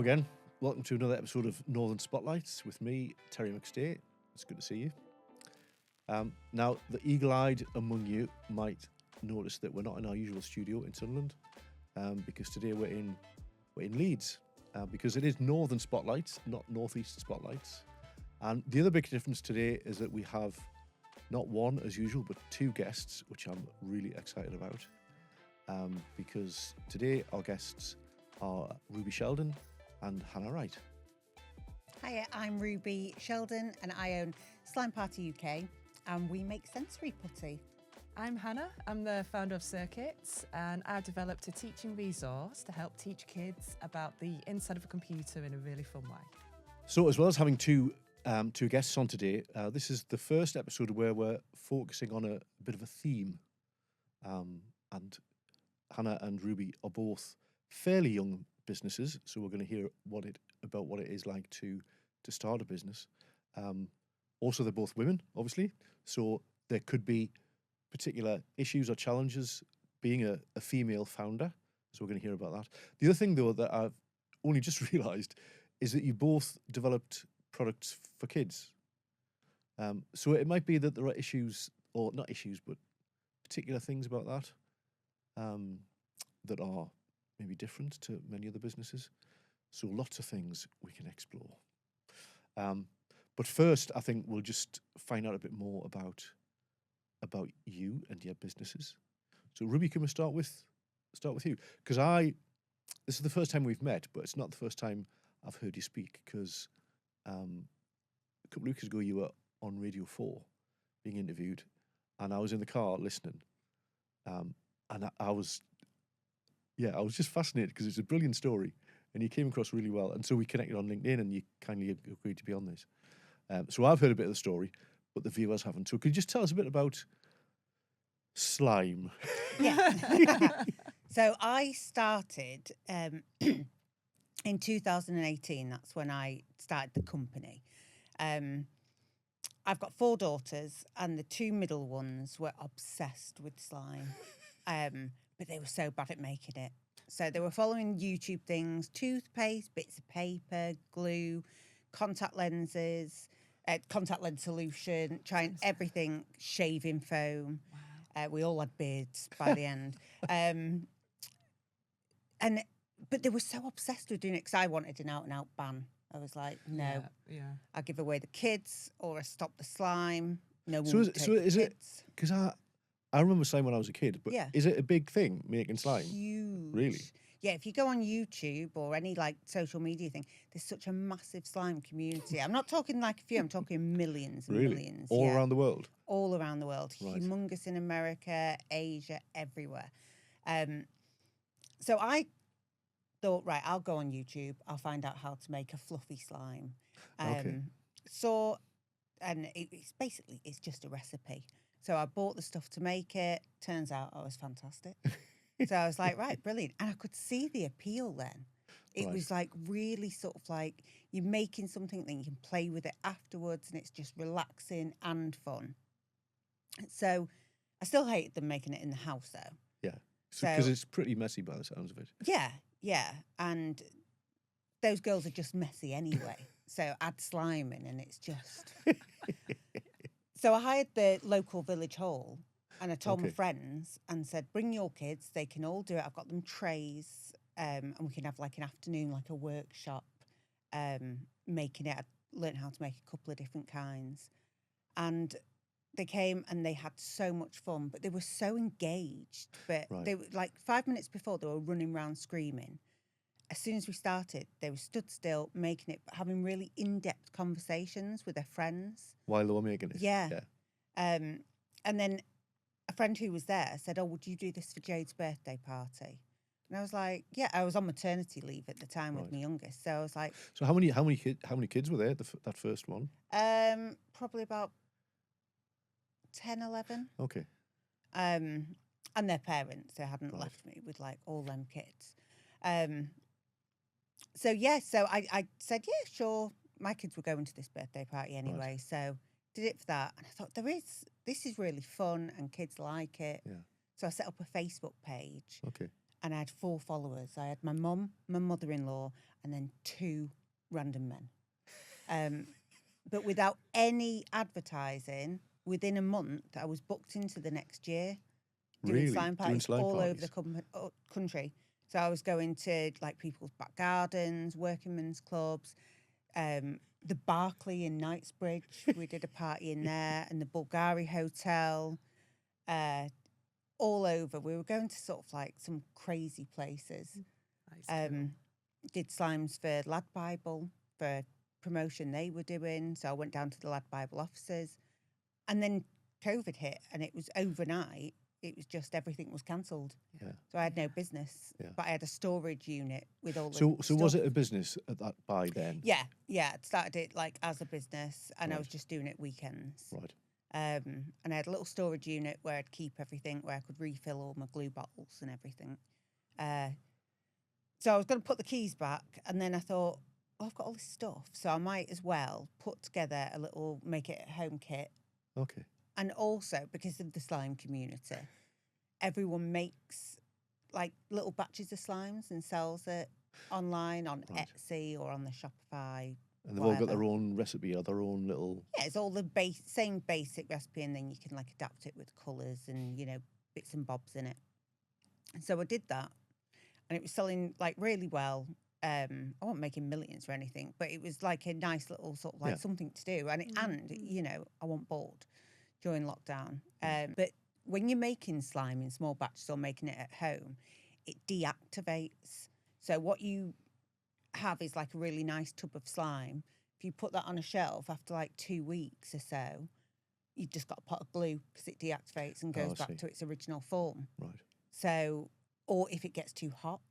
again. Welcome to another episode of Northern Spotlights with me, Terry McStay. It's good to see you. Now, the eagle-eyed among you might notice that we're not in our usual studio in Sunderland, because today we're in Leeds, because it is Northern Spotlights, not Northeast Spotlights. And the other big difference today is that we have not one, as usual, but two guests, which I'm really excited about, because today our guests are Ruby Sheldon and Hannah Wright. Hiya, I'm Ruby Sheldon and I own Slime Party UK and we make sensory putty. I'm Hannah, I'm the founder of Circuits and I've developed a teaching resource to help teach kids about the inside of a computer in a really fun way. So as well as having two guests on today, this is the first episode where we're focusing on a bit of a theme. And Hannah and Ruby are both fairly young businesses, so we're going to hear what it is like to start a business. Also, they're both women, obviously, so there could be particular issues or challenges being a female founder. So we're going to hear about that. The other thing, though, that I've only just realised is that you both developed products for kids. So it might be that there are issues, or not issues, but particular things about that that are maybe different to many other businesses. So lots of things we can explore. But first, I think we'll just find out a bit more about you and your businesses. So Ruby, can we start with you? Because this is the first time we've met, but it's not the first time I've heard you speak, because a couple of weeks ago you were on Radio 4 being interviewed, and I was in the car listening, and I was just fascinated because it's a brilliant story and you came across really well. And so we connected on LinkedIn and you kindly agreed to be on this. So I've heard a bit of the story, but the viewers haven't. So could you just tell us a bit about slime? Yeah. So I started in 2018. That's when I started the company. I've got 4 daughters and the 2 middle ones were obsessed with slime. But they were so bad at making it. So they were following YouTube things, toothpaste, bits of paper, glue, contact lenses, contact lens solution, trying everything, shaving foam. Wow. We all had beards by the end. But they were so obsessed with doing it because I wanted an out-and-out ban. I was like, no, I give away the kids or I stop the slime. No one would take the kids. Because I remember slime when I was a kid, but is it a big thing, making slime? Huge. Really? Yeah, if you go on YouTube or any social media thing, there's such a massive slime community. I'm not talking like a few, I'm talking millions and millions. All around the world? All around the world. Right. Humongous in America, Asia, everywhere. So I thought, right, I'll go on YouTube, I'll find out how to make a fluffy slime. And it's just a recipe. So I bought the stuff to make it. Turns out I was fantastic. So I was like, right, brilliant. And I could see the appeal then. It was like really sort of like you're making something that you can play with it afterwards and it's just relaxing and fun. So I still hated them making it in the house though. Yeah. Because it's pretty messy by the sounds of it. Yeah. And those girls are just messy anyway. So add slime in and it's just... So I hired the local village hall and I told my friends and said, bring your kids, they can all do it. I've got them trays and we can have like an afternoon, like a workshop making it. I learned how to make a couple of different kinds. And they came and they had so much fun, but they were so engaged. But they were like 5 minutes before they were running around screaming. As soon as we started, they were stood still, making it, having really in-depth conversations with their friends. While they were making it? Yeah. And then a friend who was there said, oh, would you do this for Jade's birthday party? And I was like, yeah, I was on maternity leave at the time with my youngest. So I was like... So how many kids were there, that first one? Probably about 10, 11. Okay. And their parents, they hadn't left me with like all them kids. So I said, yeah, sure. My kids were going to this birthday party anyway, so did it for that. And I thought, this is really fun and kids like it. Yeah. So I set up a Facebook page. Okay. and I had 4 followers. I had my mum, my mother-in-law, and then 2 random men. But without any advertising, within a month, I was booked into the next year doing Really? slime Doing parties slime all over parties? the country. So I was going to like people's back gardens, working men's clubs, the Barclay in Knightsbridge. We did a party in there, and the Bulgari Hotel. All over. We were going to sort of like some crazy places. That is cool. Did slimes for Lad Bible for a promotion they were doing. So I went down to the Lad Bible offices, and then COVID hit, and it was overnight. It was just everything was cancelled. Yeah. So I had no business, Yeah. but I had a storage unit with all the So was stuff. it a business at that by then? Yeah. I'd started it like as a business, and I Right. was just doing it weekends. Right. And I had a little storage unit where I'd keep everything, where I could refill all my glue bottles and everything. So I was going to put the keys back, and then I thought, oh, I've got all this stuff, so I might as well put together a little make it at home kit. Okay. And also, because of the slime community, everyone makes like little batches of slimes and sells it online on Right. Etsy or on the Shopify. And they've all got whatever. their own recipe or their own little. Yeah, it's all the same basic recipe, and then you can like adapt it with colours and, you know, bits and bobs in it. So I did that, and it was selling like really well. I wasn't making millions or anything, but it was like a nice little sort of like Yeah. something to do. And you know, I wasn't bored during lockdown. But when you're making slime in small batches or making it at home, it deactivates. So what you have is like a really nice tub of slime. If you put that on a shelf after like 2 weeks or so, you've just got a pot of glue because it deactivates and Oh, goes I back see. to its original form. Right. So, or if it gets too hot,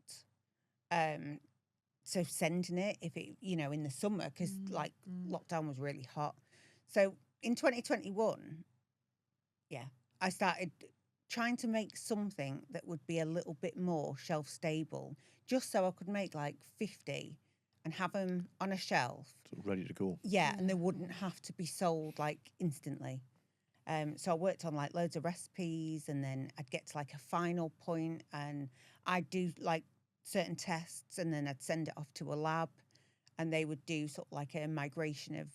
so sending it if it, you know, in the summer, because like lockdown was really hot. So in 2021, I started trying to make something that would be a little bit more shelf stable, just so I could make like 50 and have them on a shelf. So ready to go. Yeah, and they wouldn't have to be sold like instantly. So I worked on like loads of recipes, and then I'd get to like a final point, and I'd do like certain tests, and then I'd send it off to a lab, and they would do sort of like a migration of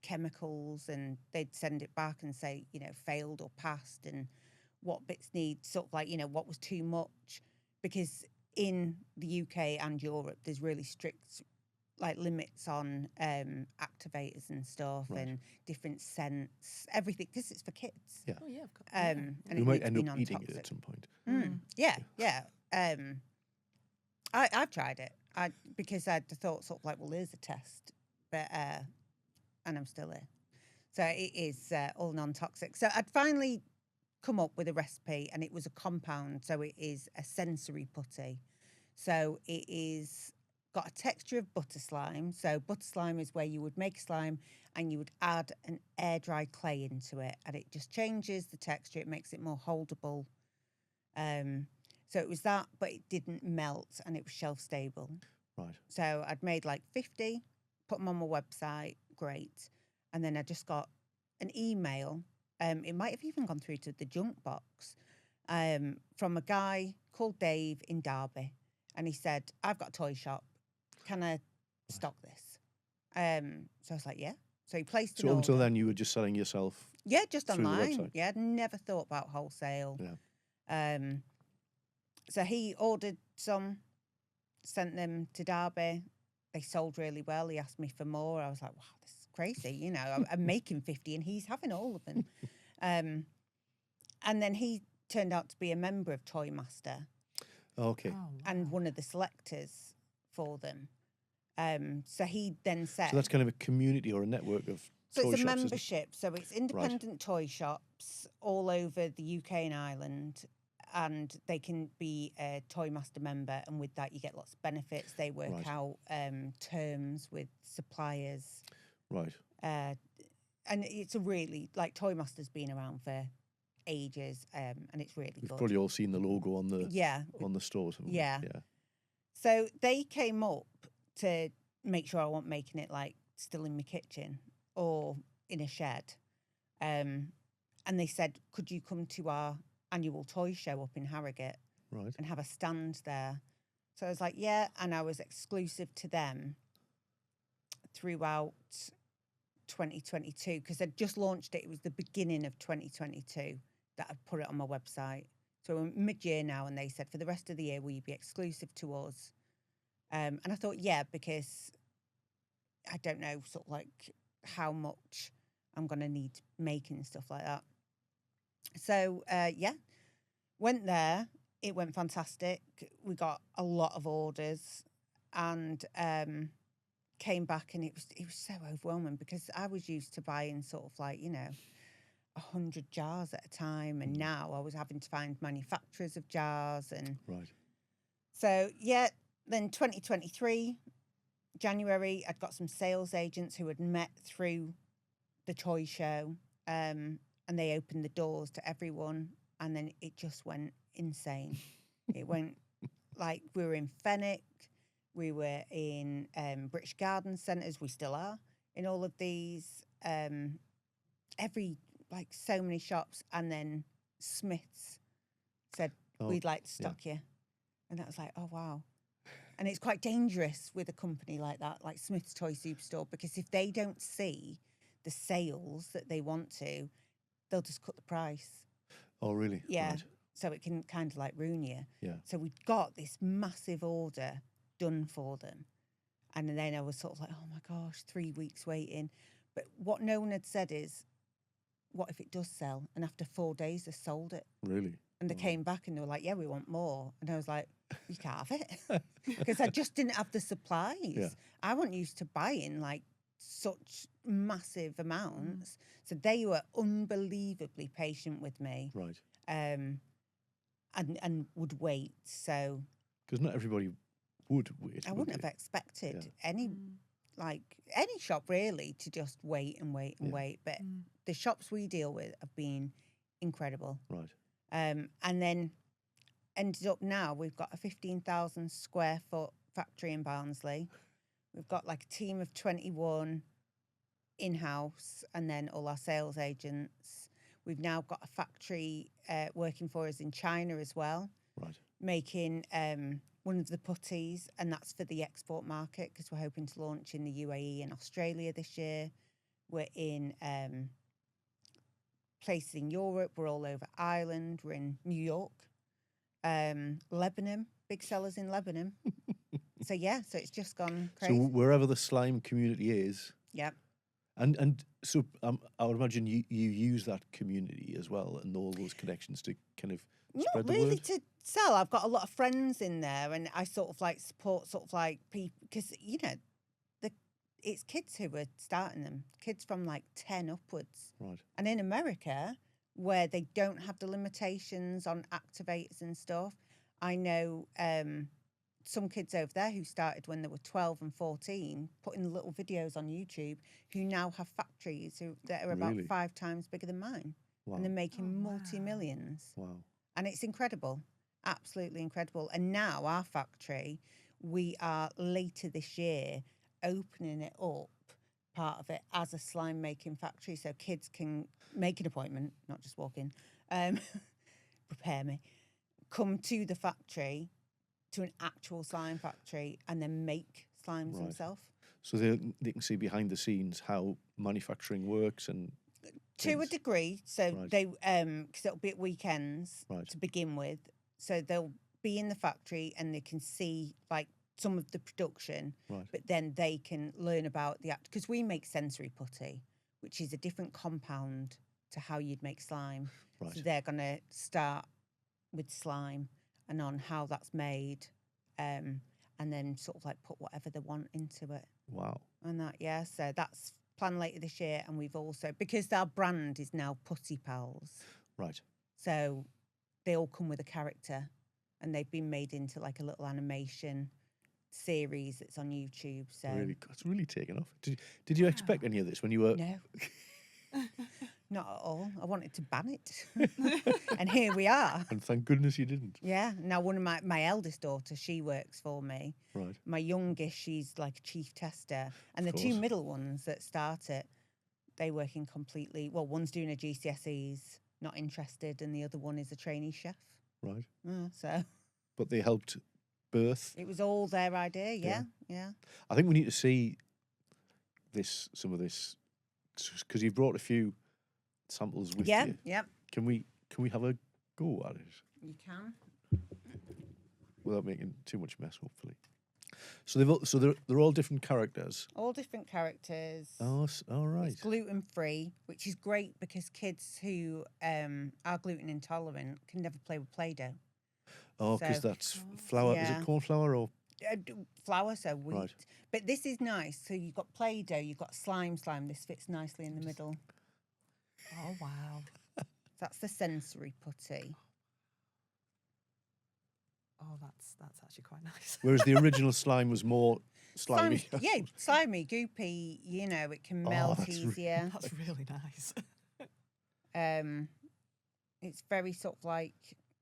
chemicals, and they'd send it back and say, you know, failed or passed, and what bits need sort of like, you know, what was too much, because in the UK and Europe there's really strict like limits on activators and stuff, Right. and different scents, everything, because it's for kids. Yeah. Oh yeah, of course. And You it might needs to end be up eating it non-toxic. at some point. Yeah. I've tried it. Because I'd thought sort of like, well, there's a test, but and I'm still here. So it is all non-toxic. So I'd finally come up with a recipe, and it was a compound. So it is a sensory putty. So it is got a texture of butter slime. So butter slime is where you would make slime and you would add an air dry clay into it, and it just changes the texture. It makes it more holdable. So it was that, but it didn't melt, and it was shelf stable. Right. So I'd made like 50, put them on my website, great. And then I just got an email. It might have even gone through to the junk box, from a guy called Dave in Derby. And he said, I've got a toy shop. Can I stock this? So I was like, yeah. So he placed an So until order. then, you were just selling yourself. Yeah, just through the online. website? Yeah, I'd never thought about wholesale. Yeah. So he ordered some, sent them to Derby. They sold really well. He asked me for more. I was like, wow, this is crazy. You know, I'm making 50 and he's having all of them. And then he turned out to be a member of Toy Master Okay. Oh, and wow. one of the selectors for them. So he then said... So that's kind of a community or a network of So toy it's a shops, isn't it? membership. So it's independent toy shops all over the UK and Ireland, and they can be a Toy Master member, and with that you get lots of benefits. They work Right. out terms with suppliers, Right. and it's a really, like, Toy Master's been around for ages, and it's really We've good. probably all seen the logo on the Yeah. stores. haven't we? Yeah. Yeah. So they came up to make sure I wasn't making it like still in my kitchen or in a shed. And they said, could you come to our annual toy show up in Harrogate? Right. and have a stand there. So I was like, yeah, and I was exclusive to them throughout 2022 because I'd just launched it. It was the beginning of 2022 that I'd put it on my website. So we're mid-year now, and they said, for the rest of the year, will you be exclusive to us? And I thought, yeah, because I don't know sort of like how much I'm going to need making stuff like that. So, yeah, went there. It went fantastic. We got a lot of orders and came back, and it was so overwhelming because I was used to buying sort of like, 100 jars at a time, and now I was having to find manufacturers of jars. And Right. so, yeah, then 2023, January, I'd got some sales agents who had met through the toy show, and they opened the doors to everyone, and then it just went insane. It went like we were in Fenwick, we were in British Garden Centres, we still are in all of these, like so many shops, and then Smith's said, we'd like to stock you. And that was like, oh, wow. And it's quite dangerous with a company like that, like Smith's Toy Superstore, because if they don't see the sales that they want to, they'll just cut the price. Oh, really? Yeah. Right. So it can kind of like ruin you. Yeah. So we got this massive order done for them. And then I was sort of like, oh my gosh, 3 weeks waiting. But what no one had said is, what if it does sell? And after 4 days, they sold it. Really? And they came back and they were like, yeah, we want more. And I was like, you can't have it. Because I just didn't have the supplies. Yeah. I wasn't used to buying like such massive amounts. So they were unbelievably patient with me. Right. And would wait. So Because not everybody would wait. I would wouldn't they? have expected Yeah. any shop really to just wait and wait and wait. But the shops we deal with have been incredible. Right. And then ended up now we've got a 15,000 square foot factory in Barnsley. We've got like a team of 21 in-house, and then all our sales agents. We've now got a factory working for us in China as well, Right. making one of the putties, and that's for the export market because we're hoping to launch in the UAE and Australia this year. We're in places in Europe. We're all over Ireland. We're in New York, Lebanon, big sellers in Lebanon. So yeah, so it's just gone So crazy. wherever the slime community is, Yeah. and so I would imagine you use that community as well and all those connections to kind of spread Not the really word. to sell. I've got a lot of friends in there, and I sort of like support sort of like people because it's kids who are starting them, kids from like 10 upwards. Right. And in America, where they don't have the limitations on activators and stuff, I know some kids over there who started when they were 12 and 14, putting little videos on YouTube, who now have factories that are about Really? 5 times bigger than mine. Wow. And they're making Oh, wow. multi-millions. Wow. And it's incredible, absolutely incredible. And now our factory, we are later this year opening it up, part of it, as a slime making factory. So kids can make an appointment, not just walk in, prepare me, come to the factory, to an actual slime factory, and then make slimes Right. themselves. So they can see behind the scenes how manufacturing works and To a things. degree, so Right. they because it'll be at weekends Right. to begin with, so they'll be in the factory and they can see like some of the production, Right. but then they can learn about the act because we make sensory putty, which is a different compound to how you'd make slime. Right. So they're gonna start with slime and on how that's made, and then sort of like put whatever they want into it. Wow. And that, yeah, so that's planned later this year. And we've also, because our brand is now Putty Pals, Right. so they all come with a character, and they've been made into like a little animation series that's on YouTube. So Really, it's really taken off. Did you expect any of this when you were? no, not at all. I wanted to ban it, and here we are. And thank goodness you didn't. Yeah. Now one of my eldest daughter, she works for me. Right. My youngest, she's like a chief tester, and Of the two course. middle ones that start it, they work in completely. Well, one's doing her GCSEs, not interested, and the other one is a trainee chef. Right. So but they helped birth. It was all their idea. Yeah. Yeah. I think we need to see some of this, because you've brought a few samples with Yeah. you. Yeah. Can we have a go at it You can. without making too much mess? Hopefully. So they're all different characters. All different characters. Oh, all right. It's gluten free, which is great because kids who are gluten intolerant can never play with Play-Doh. Oh, because So- that's flour. Is Yeah. it corn flour or? Flour, so wheat. Right. But this is nice. So you've got Play-Doh, you've got slime. This fits nicely in the middle. Oh, wow. That's the sensory putty. Oh, that's actually quite nice. Whereas the original slime was more slimy. Slimy, goopy. You know, it can Oh, melt that's easier. That's really nice. It's very sort of like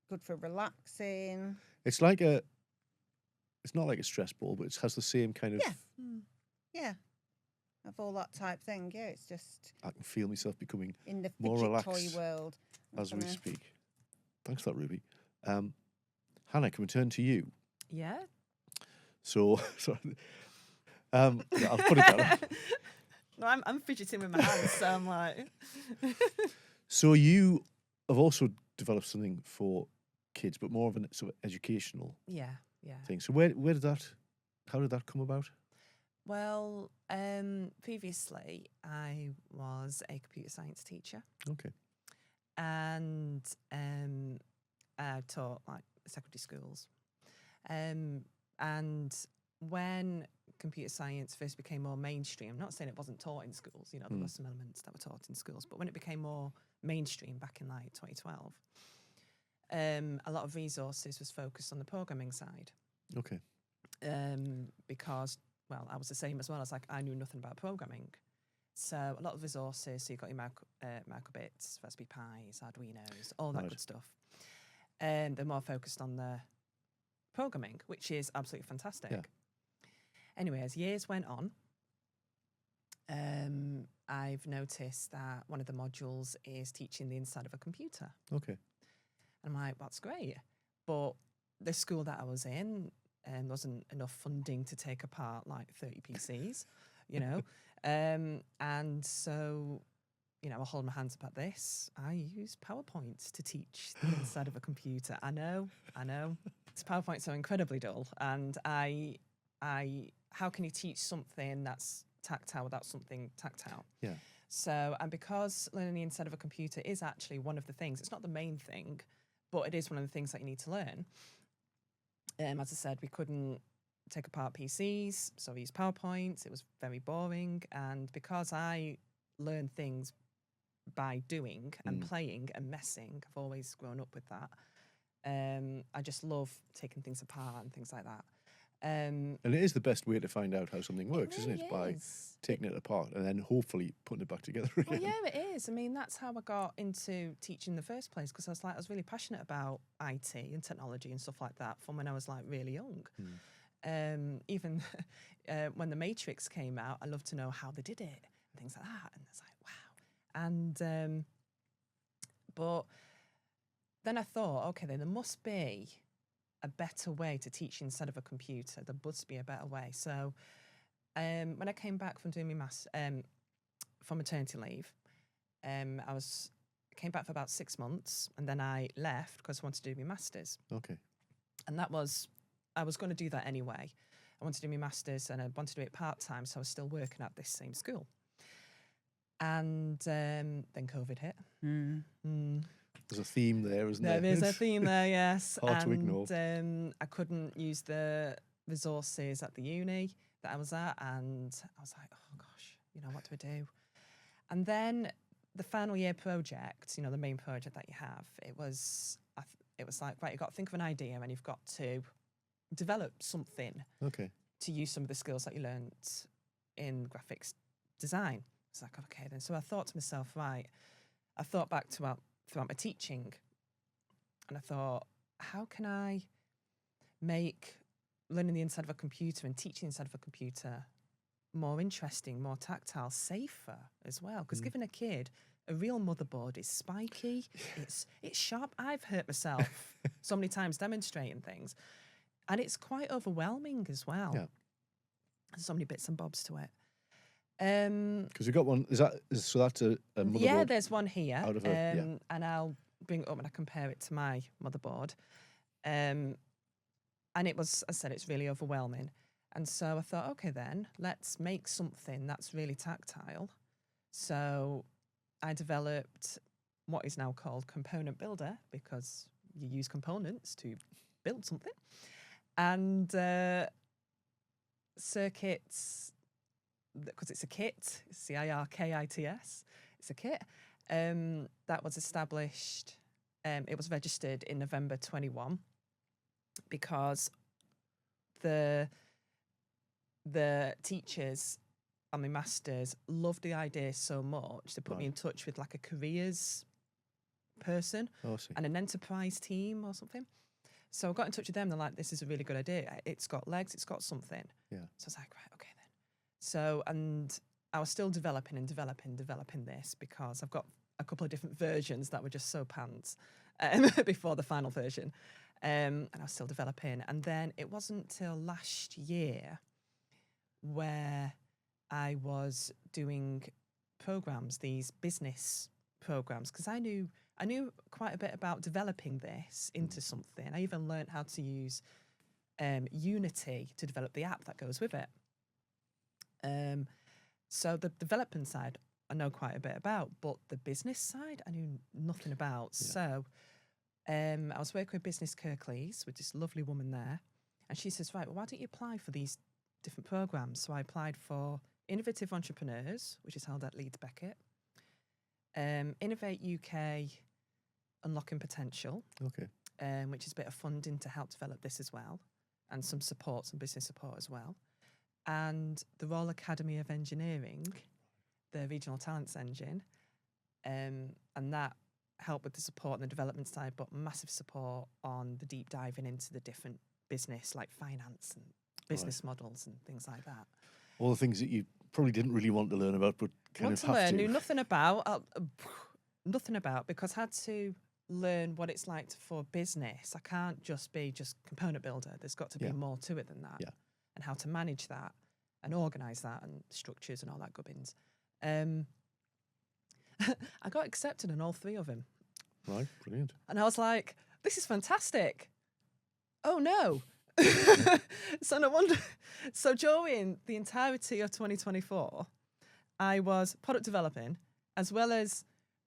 good for relaxing. It's like it's not like a stress ball, but it has the same kind of. Yeah. Yeah, of all that type thing. Yeah, it's just I can feel myself becoming in the more fidget relaxed toy world. as we Gonna- speak. Thanks for that, Ruby. Hannah, can we turn to you? Yeah. So, sorry. Yeah, I'll put it down. No, I'm fidgeting with my hands, so I'm like. So you have also developed something for kids, but more of a sort of educational Yeah. thing. So how did that come about? Well, previously I was a computer science teacher, Okay. and I taught like secondary schools. And when computer science first became more mainstream, I'm not saying it wasn't taught in schools, you know, there were some elements that were taught in schools, but when it became more mainstream back in like 2012, a lot of resources was focused on the programming side. Okay. Because, well, I was the same as well. As like, I knew nothing about programming. So a lot of resources, so you've got your microbits, Raspberry Pis, Arduinos, all that Right. good stuff. And they're more focused on the programming, which is absolutely fantastic. Yeah. Anyway, as years went on, I've noticed that one of the modules is teaching the inside of a computer. Okay. And I'm like, that's great. But the school that I was in wasn't enough funding to take apart like 30 PCs, you know. And so, you know, I hold my hands up at this. I use PowerPoint to teach the inside of a computer. I know. It's PowerPoint so incredibly dull. And how can you teach something that's tactile without something tactile? Yeah. So, and because learning the inside of a computer is actually one of the things, it's not the main thing, but it is one of the things that you need to learn. As I said, we couldn't take apart PCs, so we used PowerPoint. It was very boring. And because I learn things by doing and playing and messing, I've always grown up with that. I just love taking things apart and things like that. And it is the best way to find out how something works, isn't it? By Is. taking it apart and then hopefully putting it back together again. Well, yeah, it is. I mean, that's how I got into teaching in the first place, because I was really passionate about IT and technology and stuff like that from when I was like really young. Even when The Matrix came out, I loved to know how they did it and things like that. And it's like, wow. And but then I thought, okay, then there must be a better way to teach inside of a computer. There must be a better way. So when I came back from doing my from maternity leave, I came back for about 6 months, and then I left because I wanted to do my masters. Okay. And I was going to do that anyway. I wanted to do my masters, and I wanted to do it part time, so I was still working at this same school. And then COVID hit. There's a theme there, isn't there? There is a theme there, yes. Hard to ignore. I couldn't use the resources at the uni that I was at, and I was like, oh gosh, you know, what do I do? And then the final year project, you know, the main project that you have, it was like, right, you've got to think of an idea and you've got to develop something Okay. to use some of the skills that you learned in graphics design. It's like, okay, then. So I thought to myself, right, I thought back throughout my teaching, and I thought, how can I make learning the inside of a computer and teaching inside of a computer more interesting, more tactile, safer as well. Because giving a kid a real motherboard is spiky, it's sharp. I've hurt myself so many times demonstrating things, and it's quite overwhelming as well. Yeah. There's so many bits and bobs to it. Because you got one. So that's a motherboard? Yeah, there's one here, out of and I'll bring it up and I compare it to my motherboard. And it was, as I said, it's really overwhelming. And so I thought, okay, then let's make something that's really tactile. So I developed what is now called Component Builder, because you use components to build something. And circuits, because it's a kit, CIRKITS, it's a kit, that was established, it was registered in November 21, because the teachers and my masters loved the idea so much, they put me in touch with like a careers person and an enterprise team or something. So I got in touch with them. They're like, this is a really good idea. It's got legs. It's got something. Yeah. So I was like, right, okay then. So, and I was still developing this, because I've got a couple of different versions that were just so pants before the final version. And I was still developing. And then it wasn't till last year where I was doing programs, these business programs, because I knew quite a bit about developing this into something. I even learned how to use Unity to develop the app that goes with it. So the development side I know quite a bit about, but the business side I knew nothing about. Yeah. So I was working with Business Kirklees with this lovely woman there, and she says, right, well, why don't you apply for these different programs? So I applied for Innovative Entrepreneurs, which is held at Leeds Beckett, Innovate UK, Unlocking Potential, which is a bit of funding to help develop this as well, and some support, some business support as well, and the Royal Academy of Engineering, the Regional Talents Engine, and that helped with the support and the development side, but massive support on the deep diving into the different business, like finance and business models and things like that. All the things that you probably didn't really want to learn about, but kind of have to. Knew nothing about, because I had to learn what it's like for business. I can't just be component builder. There's got to be more to it than that. Yeah. And how to manage that and organise that and structures and all that gubbins. I got accepted in all three of them. Right, brilliant. And I was like, this is fantastic. Oh no. So no wonder. So during the entirety of 2024, I was product developing, as well as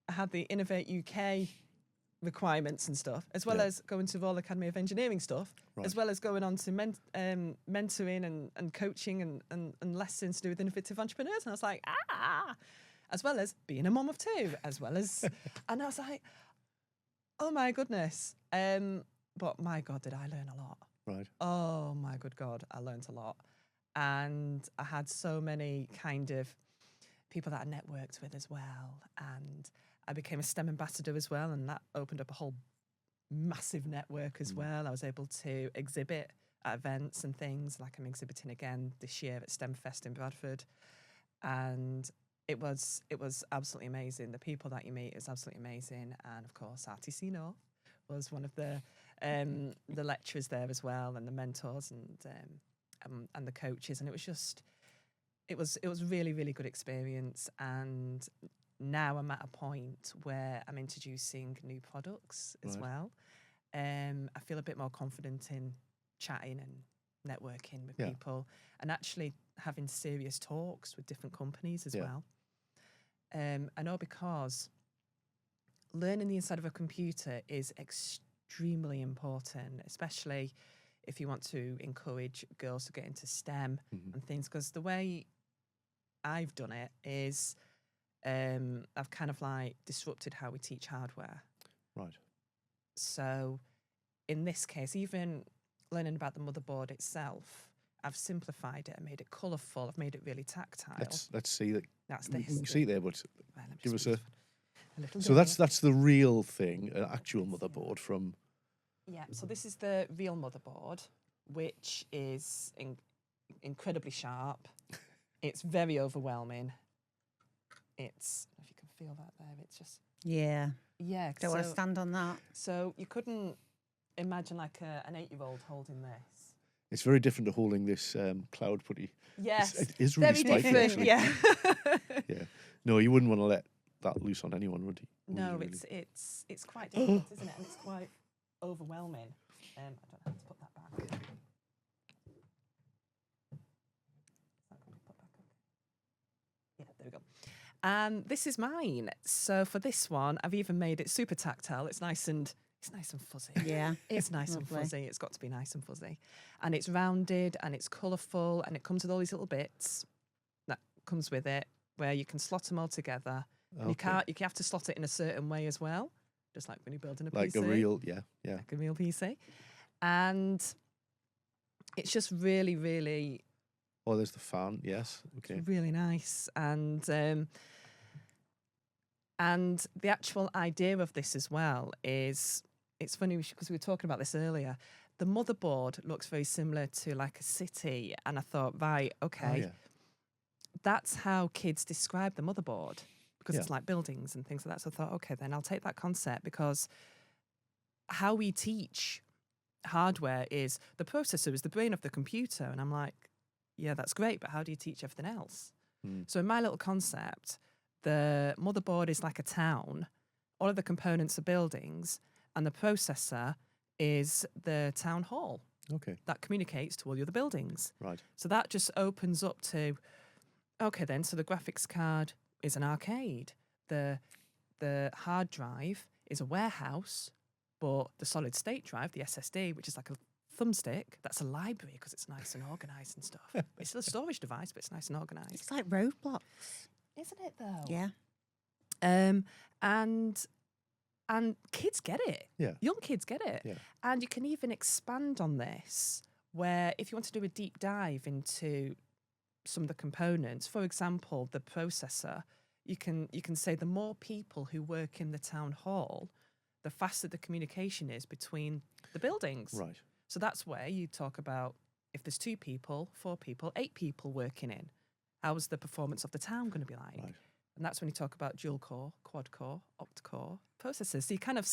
I had the Innovate UK requirements and stuff, as well as going to Royal Academy of Engineering stuff, as well as going on to mentoring and coaching and lessons to do with innovative entrepreneurs. And I was like, as well as being a mum of two, as well as, and I was like, oh my goodness. But my God, did I learn a lot. Right. Oh my good God, I learned a lot. And I had so many kind of people that I networked with as well. And I became a STEM ambassador as well. And that opened up a whole massive network as well. I was able to exhibit at events and things, like I'm exhibiting again this year at STEM Fest in Bradford. And it was absolutely amazing. The people that you meet is absolutely amazing. And of course, RTC North was one of the lecturers there as well, and the mentors and the coaches. And it was just, it was really, really good experience. And now I'm at a point where I'm introducing new products as well. I feel a bit more confident in chatting and networking with people, and actually having serious talks with different companies as well. I know, because learning the inside of a computer is extremely important, especially if you want to encourage girls to get into STEM and things, because the way I've done it is I've kind of like disrupted how we teach hardware. Right. So in this case, even learning about the motherboard itself, I've simplified it and made it colourful. I've made it really tactile. Let's see that. That's this. We can see it there, but give us a little. So that's the real thing, an actual motherboard from. Yeah. So this is the real motherboard, which is incredibly sharp. It's very overwhelming. It's, I don't know if you can feel that there. It's just, Yeah. yeah. Don't want to so- stand on that. So you couldn't imagine like an 8-year-old holding this. It's very different to holding this cloud putty. Yes, It is really very spiky, different. actually. Yeah. Yeah. No, you wouldn't want to let that loose on anyone, would you? No, Really? it's quite difficult, isn't it? And it's quite overwhelming. I don't know how to put that back. Is that going to be put back up? Yeah, there we go. And this is mine. So for this one, I've even made it super tactile. It's nice and fuzzy. Yeah. It's nice and Lovely. fuzzy. It's got to be nice and fuzzy. And it's rounded and it's colourful and it comes with all these little bits that comes with it where you can slot them all together. And Okay. you have to slot it in a certain way as well, just like when you're building a Like PC. a real, yeah. Like a real PC. And it's just really, really, Oh, there's the fan. Yes. Okay. really nice. And the actual idea of this as well is, it's funny because we were talking about this earlier. The motherboard looks very similar to like a city. And I thought, right, okay, Oh, yeah. that's how kids describe the motherboard because Yeah. it's like buildings and things like that. So I thought, okay, then I'll take that concept because how we teach hardware is the processor is the brain of the computer. And I'm like, yeah, that's great, but how do you teach everything else? Mm. So in my little concept, the motherboard is like a town. All of the components are buildings and the processor is the town hall Okay. that communicates to all the other buildings. Right. So that just opens up to, okay then, so the graphics card is an arcade. The hard drive is a warehouse, but the solid state drive, the SSD, which is like a thumbstick, that's a library because it's nice and organised and stuff. It's still a storage device, but it's nice and organised. It's like roadblocks. Isn't it though? Yeah. And kids get it. Yeah. Young kids get it. Yeah. And you can even expand on this where if you want to do a deep dive into some of the components, for example, the processor, you can say the more people who work in the town hall, the faster the communication is between the buildings. Right. So that's where you talk about if there's 2 people, 4 people, 8 people working in, how's the performance of the town going to be like? Right. And that's when you talk about dual core, quad core, opt-core processors. So you're kind of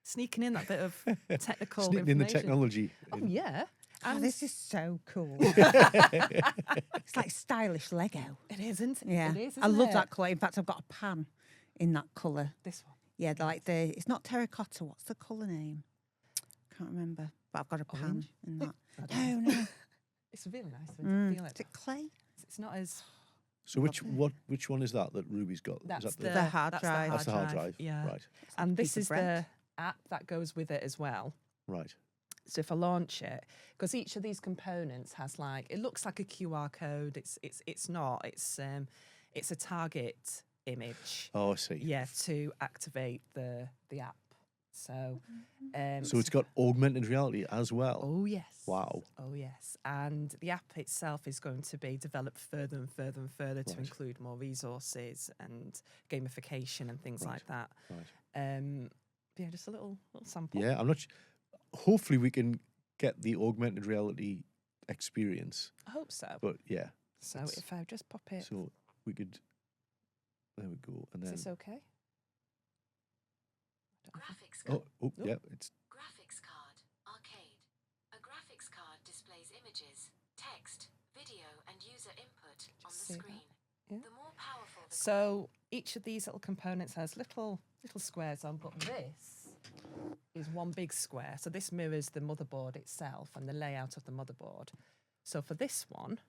sneaking in that bit of technical Sneaking in the information. technology. Oh, in. yeah. Oh, And this is so cool. It's like stylish Lego. it isn't. Yeah. It is, I love isn't that it? colour. In fact, I've got a pan in that colour. This one. Yeah, it's not terracotta. What's the colour name? Can't remember. But I've got a pan Orange? in that. I don't No, know. no. It's really nice when you feel Is it. it clay? It's not as... So which one is that Ruby's got? That's is that The hard that's drive. that's the hard drive. Yeah. Right. And piece this of is bread. the app that goes with it as well. Right. So if I launch it, because each of these components has like, it looks like a QR code. It's not. It's a target image. Oh, I see. Yeah, to activate the app. So So it's got augmented reality as well. Oh yes. Wow. Oh yes. And the app itself is going to be developed further and further and further to Right. include more resources and gamification and things Right. like that. Right. Yeah, just a little sample. Yeah, I'm not. Hopefully, we can get the augmented reality experience. I hope so. But yeah, So that's- if I just pop it, so we could. There we go, and is then. this okay? Graphics card. Oh, yeah, it's Graphics card. Arcade. A graphics card displays images, text, video, and user input on Just the see that? screen. Yeah. The more powerful the So each of these little components has little squares on, but this is one big square. So this mirrors the motherboard itself and the layout of the motherboard. So for this one,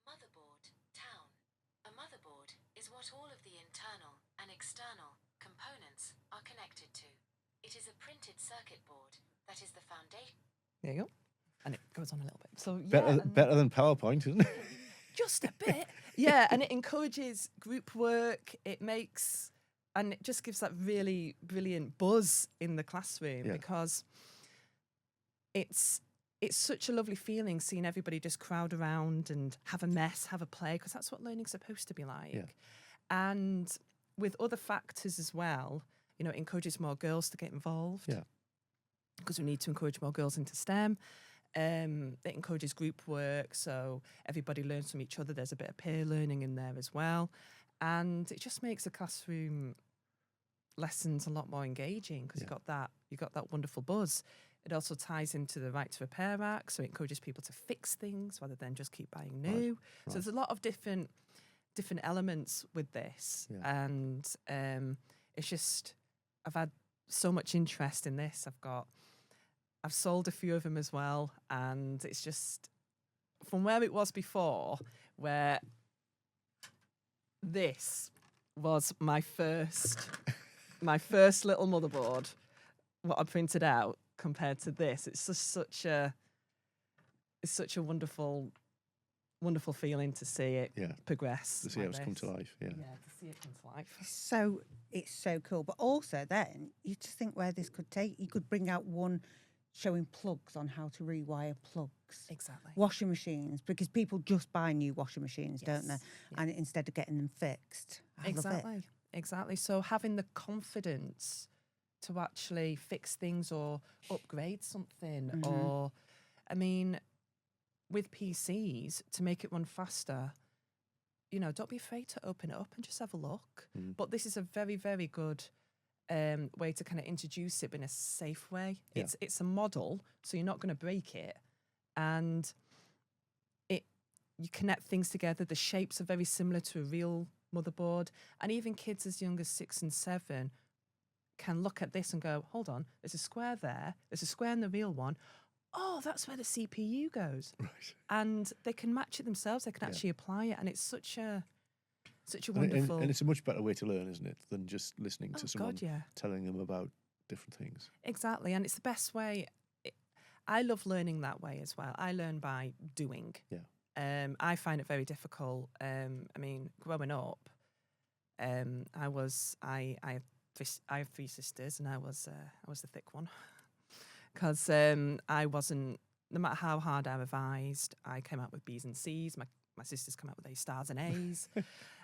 motherboard. Town. A motherboard is what all of the internal and external components are connected to. It is a printed circuit board that is the foundation. there you go. And it goes on a little bit. So yeah, better than PowerPoint, isn't it? just a bit. Yeah, and it encourages group work. It makes, and it just gives that really brilliant buzz in the classroom Yeah. because it's such a lovely feeling seeing everybody just crowd around and have a mess, have a play, because that's what learning's supposed to be like. Yeah. And with other factors as well, you know, it encourages more girls to get involved. Yeah. Because we need to encourage more girls into STEM. It encourages group work, so everybody learns from each other. There's a bit of peer learning in there as well. And it just makes the classroom lessons a lot more engaging because you got that wonderful buzz. It also ties into the Right to Repair Act, so it encourages people to fix things rather than just keep buying new. So there's a lot of different elements with this, and it's just I've had so much interest in this. I've sold a few of them as well, and it's just from where it was before, where this was my first little motherboard, what I printed out, compared to this. It's just such a wonderful feeling to see it progress. To see how it's come to life. Yeah. To see it come to life. It's so cool. But also then you just think where this could take. You could bring out one showing plugs on how to rewire plugs. Exactly. Washing machines, because people just buy new washing machines, don't they? Yeah. And instead of getting them fixed. I love it. Exactly. So having the confidence to actually fix things or upgrade something, or, I mean, with PCs, to make it run faster, don't be afraid to open it up and just have a look. But this is a very, very good way to kind of introduce it in a safe way. Yeah. It's a model, so you're not going to break it, and you connect things together. The shapes are very similar to a real motherboard, and even kids as young as 6 and 7 can look at this and go, hold on, there's a square there, there's a square in the real one. Oh, that's where the CPU goes. Right. And they can match it themselves. They can actually apply it, and it's such a wonderful. And it's a much better way to learn, isn't it, than just listening to someone God, yeah. telling them about different things. Exactly, and it's the best way. I love learning that way as well. I learn by doing. Yeah. I find it very difficult. I mean, growing up, I have 3 sisters, and I was the thick one, because I wasn't. No matter how hard I revised, I came out with B's and C's. My sisters come out with A stars and A's,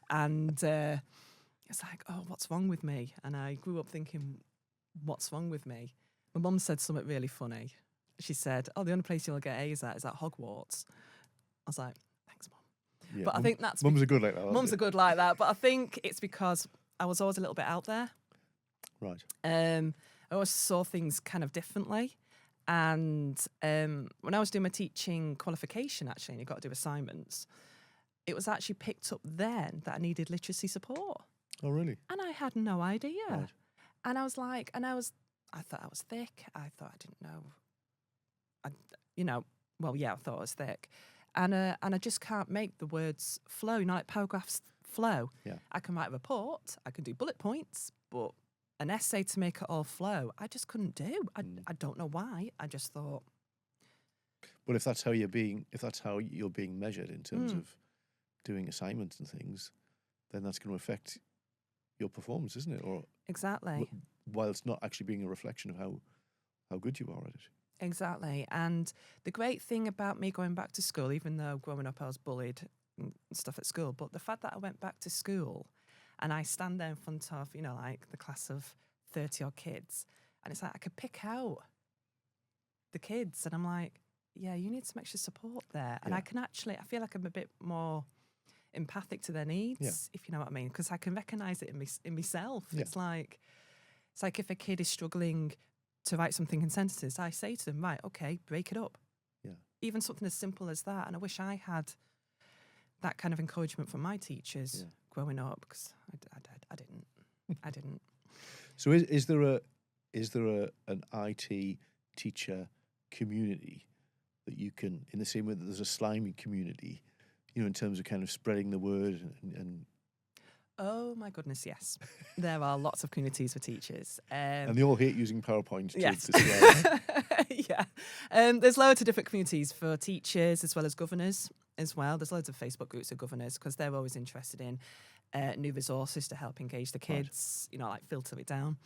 and it's like, oh, what's wrong with me? And I grew up thinking, what's wrong with me? My mum said something really funny. She said, oh, the only place you'll get A's at is at Hogwarts. I was like, thanks, Mum. Yeah, But I think that's mums are good like that. aren't mums they? are good like that. But I think it's because I was always a little bit out there. Right. I always saw things kind of differently. And when I was doing my teaching qualification, actually, and you've got to do assignments, it was actually picked up then that I needed literacy support. Oh, really? And I had no idea. Right. And I was like, I thought I was thick. I thought I didn't know. I thought I was thick. And I just can't make the words flow, like paragraphs flow. Yeah. I can write a report, I can do bullet points, but an essay to make it all flow, I just couldn't do. I don't know why. I just thought. But if that's how you're being measured in terms of doing assignments and things, then that's going to affect your performance, isn't it? Or Exactly. While it's not actually being a reflection of how good you are at it. Exactly. And the great thing about me going back to school, even though growing up I was bullied and stuff at school, but the fact that I went back to school and I stand there in front of, like the class of 30 odd kids, and it's like I could pick out the kids, and I'm like, yeah, you need some extra support there. And I feel like I'm a bit more empathic to their needs, if you know what I mean, because I can recognise it in myself. Yeah. It's like if a kid is struggling to write something in sentences, I say to them, right, okay, break it up. Yeah. Even something as simple as that. And I wish I had that kind of encouragement from my teachers growing up, because I didn't. So is there an IT teacher community that you can, in the same way that there's a slimy community, in terms of kind of spreading the word and Oh my goodness, yes. There are lots of communities for teachers. and they all hate using PowerPoint to Yes. display. Yeah. There's loads of different communities for teachers as well as governors as well. There's loads of Facebook groups of governors because they're always interested in new resources to help engage the kids, like filter it down.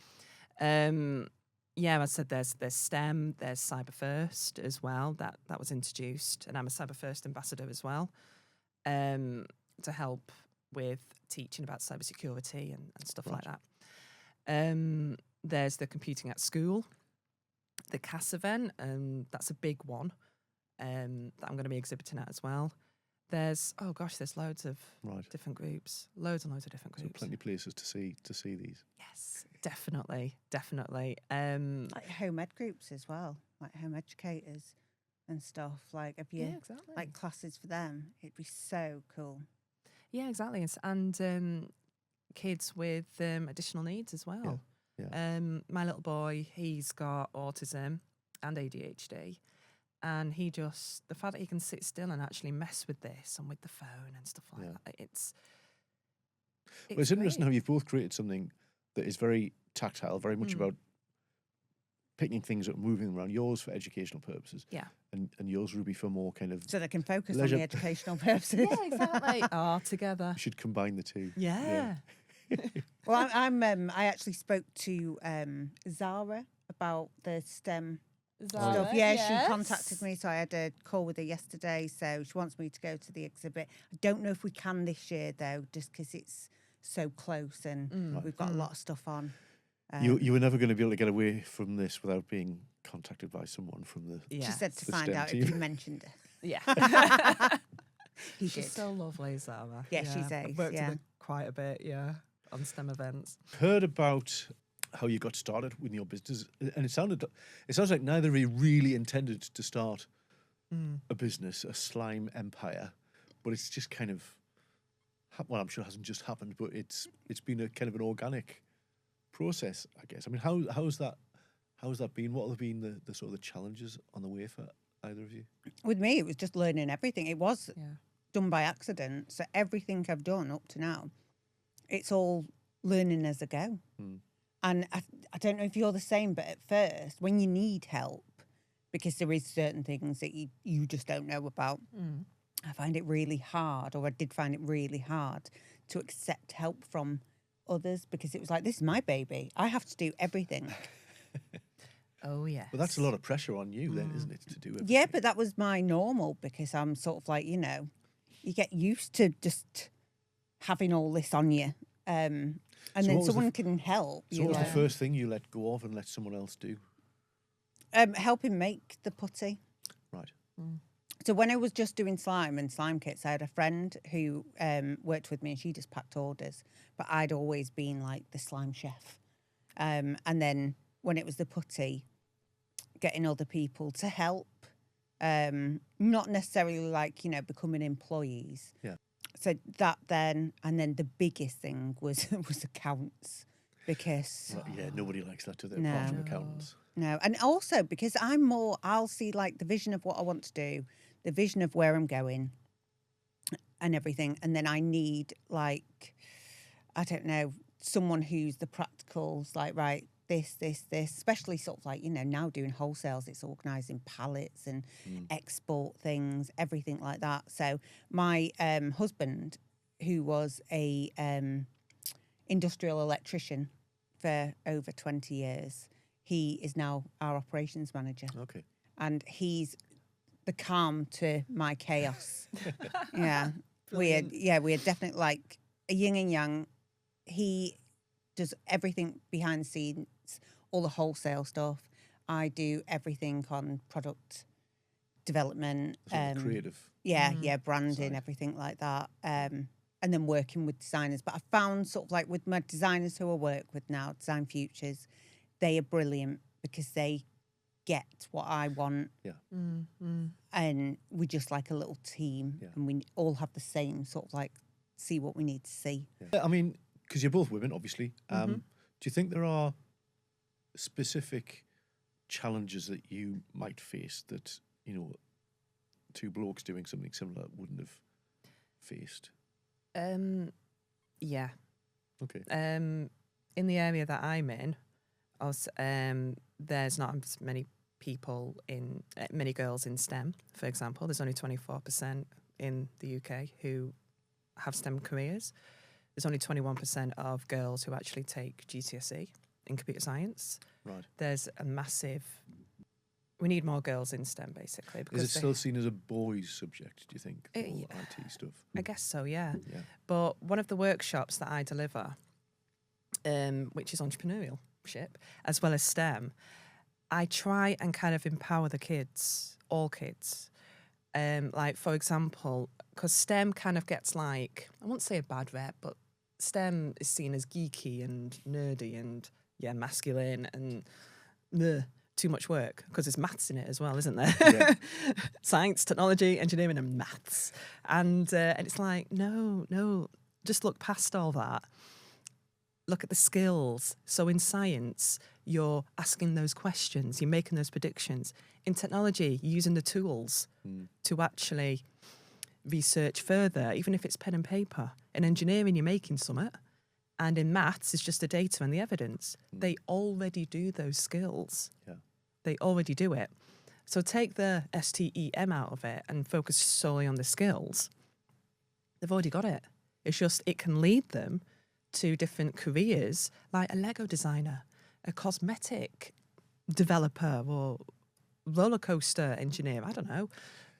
I said there's STEM, there's Cyber First as well. That was introduced, and I'm a Cyber First ambassador as well, to help with teaching about cybersecurity and stuff like that. There's the Computing at School, the CAS event, and that's a big one. that I'm going to be exhibiting at as well. There's loads of Right. different groups, loads and loads of different So groups. plenty of places to see these. Yes, definitely. Like home ed groups as well, like home educators and stuff. Like, if you exactly. like classes for them, it'd be so cool. Yeah, exactly. And kids with additional needs as well. Yeah. My little boy, he's got autism and ADHD. And the fact that he can sit still and actually mess with this and with the phone and stuff like that, it's Well, it's interesting great. how you've both created something that is very tactile, very much about picking things up, moving them around. Yours for educational purposes. Yeah. And yours, Ruby, for more kind of... So they can focus Leisure. on the educational purposes. Yeah, exactly. Together. We should combine the two. Yeah. Well, I actually spoke to Zara about the STEM stuff. Yeah, she contacted me, so I had a call with her yesterday. So she wants me to go to the exhibit. I don't know if we can this year though, just because it's so close and we've got a lot of stuff on. You were never going to be able to get away from this without being contacted by someone from the... Yeah. She said to The find STEM out team. if you mentioned her. Yeah. He She's did. so lovely, Zara. Yeah, she's I've ace, worked yeah. with her quite a bit, on STEM events. Heard about how you got started with your business, and it sounds like neither of you really intended to start a business, a slime empire, but it's just kind of... Well, I'm sure it hasn't just happened, but it's been a kind of an organic process, I guess. I mean, how's that been? What have been the sort of the challenges on the way for either of you? With me, it was just learning everything. It was Yeah. done by accident. So everything I've done up to now, it's all learning as I go. And I don't know if you're the same, but at first, when you need help, because there is certain things that you just don't know about, I find it really hard, or I did find it really hard to accept help from others, because it was like, this is my baby. I have to do everything. Oh, yeah. Well, that's a lot of pressure on you then, isn't it, to do everything? Yeah, but that was my normal, because I'm sort of like, you get used to just having all this on you. And So then what was the someone can help. So what was the first thing you let go of and let someone else do? Helping make the putty. Right. So when I was just doing slime and slime kits, I had a friend who worked with me, and she just packed orders. But I'd always been like the slime chef. And then when it was the putty, getting other people to help, not necessarily like, becoming employees. Yeah. So that then, and then the biggest thing was accounts, because... Well, yeah, nobody likes that, do they? No. Apart from accountants. No, and also because I'll see like the vision of what I want to do, the vision of where I'm going and everything. And then I need like, I don't know, someone who's the practicals, like, right, this, especially sort of like, now doing wholesales, it's organising pallets and export things, everything like that. So my husband, who was a industrial electrician for over 20 years, he is now our operations manager. Okay. And he's the calm to my chaos. Yeah. We are definitely like a yin and yang. He does everything behind the scenes, all the wholesale stuff. I do everything on product development. So creative. Yeah, branding, side. everything like that. And then working with designers. But I found sort of like with my designers who I work with now, Design Futures, they are brilliant because they get what I want. Yeah. And we're just like a little team, and we all have the same sort of like see what we need to see. Yeah. I mean, because you're both women, obviously. Do you think there are specific challenges that you might face that, two blokes doing something similar wouldn't have faced? Yeah. Okay. In the area that I'm in, there's not as many people many girls in STEM, for example. There's only 24% in the UK who have STEM careers. There's only 21% of girls who actually take GCSE in computer science. Right. There's a massive... We need more girls in STEM, basically. Is it still seen as a boys' subject, do you think, for Yeah. IT stuff? I guess so, yeah. Yeah. But one of the workshops that I deliver, which is entrepreneurship, as well as STEM, I try and kind of empower the kids, all kids, Like, for example, because STEM kind of gets like, I won't say a bad rep, but STEM is seen as geeky and nerdy and, masculine and too much work, because there's maths in it as well, isn't there? Yeah. Science, technology, engineering and maths. And it's like, no, just look past all that. Look at the skills. So in science, you're asking those questions, you're making those predictions. In technology, you're using the tools to actually research further, even if it's pen and paper. In engineering, you're making something. And in maths, it's just the data and the evidence. They already do those skills. Yeah. They already do it. So take the STEM out of it and focus solely on the skills. They've already got it. It's just it can lead them to different careers, like a Lego designer, a cosmetic developer, or roller coaster engineer. I don't know.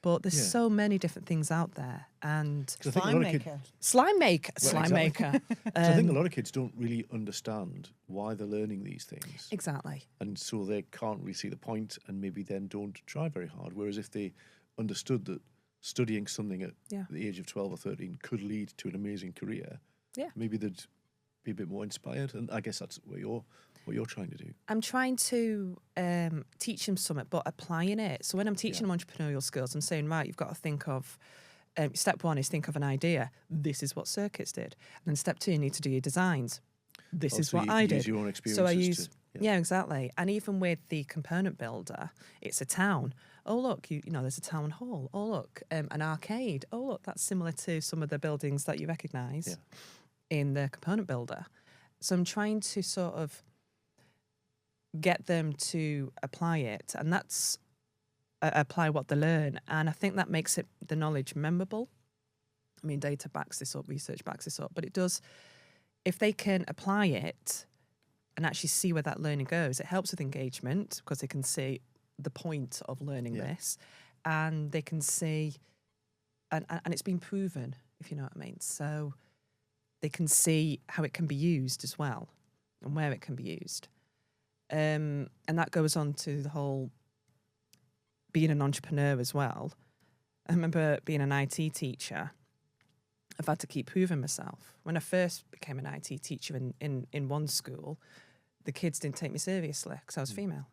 But there's so many different things out there. And 'Cause I think a Slime lot of maker. slime maker. Well, Slime exactly. maker. 'Cause I think a lot of kids don't really understand why they're learning these things. Exactly. And so they can't really see the point, and maybe then don't try very hard. Whereas if they understood that studying something at the age of 12 or 13 could lead to an amazing career, maybe they'd be a bit more inspired. And I guess that's what you're trying to do. I'm trying to teach them something, but applying it. So when I'm teaching them entrepreneurial skills, I'm saying, right, you've got to think of, step one is think of an idea. This is what circuits did. And then step two, you need to do your designs. This is So what you I use did. your own So I experiences use, to- yeah, exactly. And even with the component builder, it's a town. Oh, look, you know, there's a town hall. Oh, look, an arcade. Oh, look, that's similar to some of the buildings that you recognise in the component builder. So I'm trying to sort of get them to apply it, and that's apply what they learn. And I think that makes it the knowledge memorable. I mean, data backs this up, research backs this up, but it does, if they can apply it and actually see where that learning goes, it helps with engagement because they can see the point of learning this, and they can see, and it's been proven, if you know what I mean. So they can see how it can be used as well and where it can be used. And that goes on to the whole being an entrepreneur as well. I remember being an IT teacher. I've had to keep proving myself. When I first became an IT teacher in one school, the kids didn't take me seriously because I was female.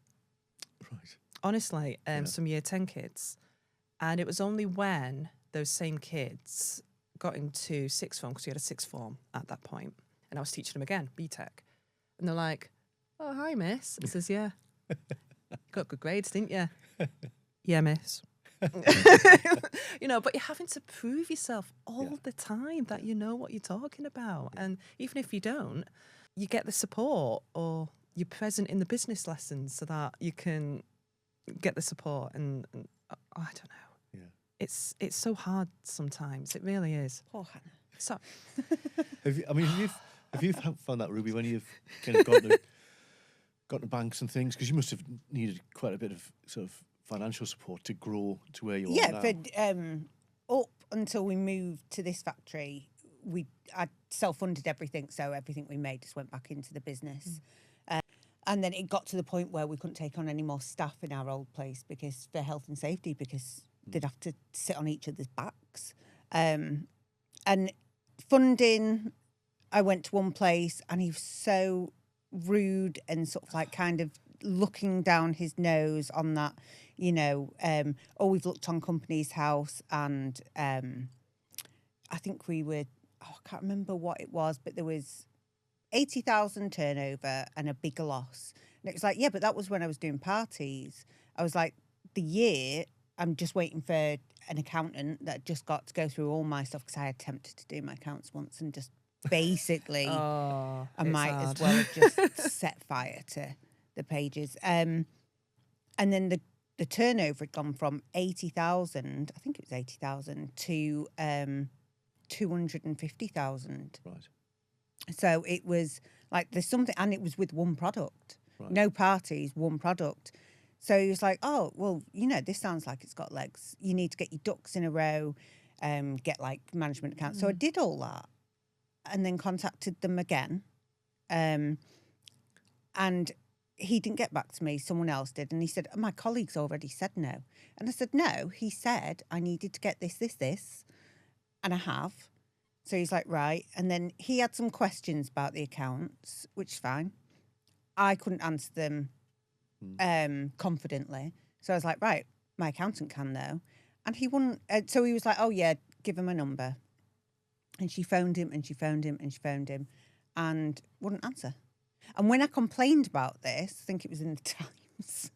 Right. Honestly, some year 10 kids. And it was only when those same kids got into sixth form, because we had a sixth form at that point, and I was teaching them again, BTEC. And they're like, "Oh, hi, miss." I says, "Yeah. Got good grades, didn't you?" "Yeah, miss." You know, but you're having to prove yourself all the time that you know what you're talking about. And even if you don't, you get the support, or you're present in the business lessons so that you can get the support. And I don't know. Yeah. It's so hard sometimes. It really is. Poor Hannah. So Have you found that, Ruby, when you've kind of got to banks and things, because you must have needed quite a bit of sort of financial support to grow to where you are now? Yeah, but up until we moved to this factory, I self-funded everything, so everything we made just went back into the business. And then it got to the point where we couldn't take on any more staff in our old place because for health and safety, because they'd have to sit on each other's backs. And funding, I went to one place and he was so rude and sort of like kind of looking down his nose on that, you know, we've looked on Company's House, and I think we were, I can't remember what it was, but there was 80,000 turnover and a big loss. And it was like, yeah, but that was when I was doing parties. I was like, the year, I'm just waiting for an accountant that just got to go through all my stuff, because I attempted to do my accounts once and just basically I might as well have just set fire to the pages. And then the turnover had gone from 80,000, I think it was 80,000, to 250,000. Right. So it was like there's something, and it was with one product, no parties, one product. So he was like, "Oh, well, you know, this sounds like it's got legs. You need to get your ducks in a row, get like management accounts." So I did all that, and then contacted them again, and he didn't get back to me. Someone else did. And he said, my colleagues already said no. And I said, no, he said I needed to get this. And I have. So he's like, right. And then he had some questions about the accounts, which is fine. I couldn't answer them confidently. So I was like, right, my accountant can though. And he wouldn't. So he was like, oh, yeah, give him a number. And she phoned him and she phoned him and she phoned him and wouldn't answer. And when I complained about this, I think it was in the Times,